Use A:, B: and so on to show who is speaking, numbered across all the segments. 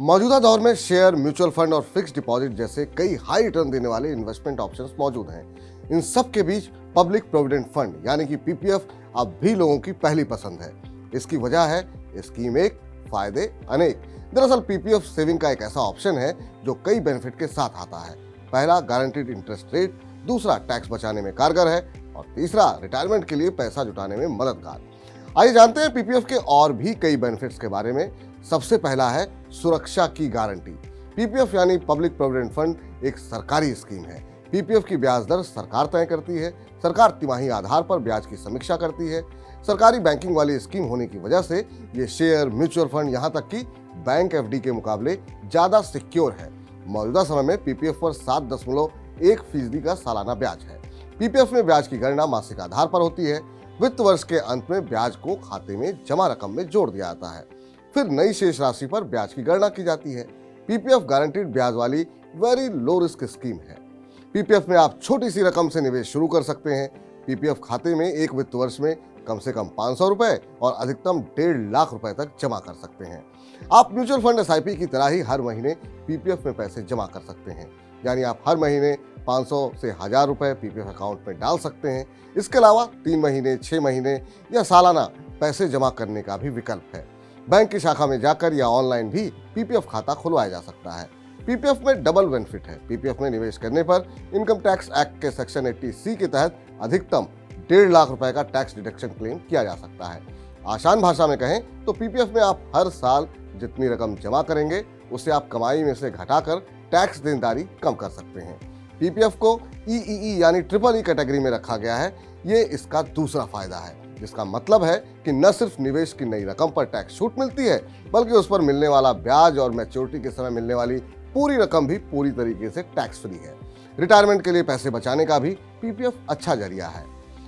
A: मौजूदा दौर में शेयर, म्यूचुअल फंड और फिक्स डिपॉजिट जैसे कई हाई रिटर्न देने वाले इन्वेस्टमेंट ऑप्शंस मौजूद हैं। इन सब के बीच पब्लिक प्रोविडेंट फंड यानी कि पीपीएफ अब भी लोगों की पहली पसंद है। इसकी वजह है स्कीम एक, फायदे अनेक। दरअसल पीपीएफ सेविंग का एक ऐसा ऑप्शन है जो कई बेनिफिट के साथ आता है। पहला, गारंटीड इंटरेस्ट रेट। दूसरा, टैक्स बचाने में कारगर है। और तीसरा, रिटायरमेंट के लिए पैसा जुटाने में मददगार। आइए जानते हैं पीपीएफ के और भी कई बेनिफिट्स के बारे में। सबसे पहला है सुरक्षा की गारंटी। पीपीएफ यानी पब्लिक प्रोविडेंट फंड एक सरकारी स्कीम है। पीपीएफ की ब्याज दर सरकार तय करती है। सरकार तिमाही आधार पर ब्याज की समीक्षा करती है। सरकारी बैंकिंग वाली स्कीम होने की वजह से ये शेयर, म्यूचुअल फंड, यहाँ तक कि बैंक एफडी के मुकाबले ज्यादा सिक्योर है। मौजूदा समय में पीपीएफ पर 7.1% का सालाना ब्याज है। पीपीएफ में ब्याज की गणना मासिक आधार पर होती है। वित्त वर्ष के अंत में ब्याज को खाते में जमा रकम में जोड़ दिया जाता है। फिर नई शेष राशि पर ब्याज की गणना की जाती है। पीपीएफ गारंटीड ब्याज वाली वेरी लो रिस्क स्कीम है। पीपीएफ में आप छोटी सी रकम से निवेश शुरू कर सकते हैं। पीपीएफ खाते में एक वित्त वर्ष में कम से कम 500 रुपए और अधिकतम 1.5 लाख रुपए तक जमा कर सकते हैं। आप म्यूचुअल फंड एसआईपी की तरह ही हर महीने पीपीएफ में पैसे जमा कर सकते हैं। यानी आप हर महीने 500 से 1000 रुपए पीपीएफ अकाउंट में डाल सकते हैं। इसके अलावा 3 महीने, 6 महीने या सालाना पैसे जमा करने का भी विकल्प है। बैंक की शाखा में जाकर या ऑनलाइन भी पीपीएफ खाता खुलवाया जा सकता है। पीपीएफ में डबल बेनिफिट है। पीपीएफ में निवेश करने पर इनकम टैक्स एक्ट के सेक्शन 80C के तहत अधिकतम 1.5 लाख रुपए का टैक्स डिडक्शन क्लेम किया जा सकता है। आसान भाषा में कहें तो पीपीएफ में आप हर साल जितनी रकम जमा करेंगे उसे आप कमाई में से घटाकर टैक्स देनदारी कम कर सकते हैं। पीपीएफ को ईईई यानी ट्रिपल ई कैटेगरी में रखा गया है। ये इसका दूसरा फायदा है, जिसका मतलब है कि न सिर्फ निवेश की नई रकम पर टैक्स छूट मिलती है, बल्कि उस पर मिलने वाला ब्याज और मैच्योरिटी के समय मिलने वाली पूरी रकम भी पूरी तरीके से टैक्स फ्री है। रिटायरमेंट के लिए पैसे बचाने का भी पीपीएफ अच्छा जरिया है।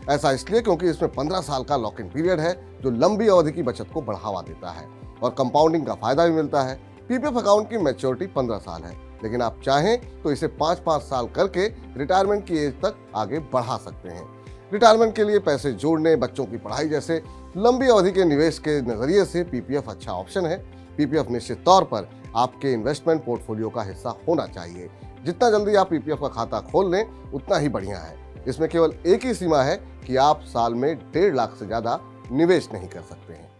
A: ऐसा इसलिए क्योंकि इसमें 15 साल का लॉक इन पीरियड है जो लंबी अवधि की बचत को बढ़ावा देता है और कंपाउंडिंग का फायदा भी मिलता है। पीपीएफ अकाउंट की मैच्योरिटी 15 साल है, लेकिन आप चाहें तो इसे 5-5 साल करके रिटायरमेंट की एज तक आगे बढ़ा सकते हैं। रिटायरमेंट के लिए पैसे जोड़ने, बच्चों की पढ़ाई जैसे लंबी अवधि के निवेश के नजरिए से पीपीएफ अच्छा ऑप्शन है। पीपीएफ निश्चित तौर पर आपके इन्वेस्टमेंट पोर्टफोलियो का हिस्सा होना चाहिए। जितना जल्दी आप पीपीएफ का खाता खोल लें उतना ही बढ़िया है। इसमें केवल एक ही सीमा है कि आप साल में 1.5 लाख से ज्यादा निवेश नहीं कर सकते हैं।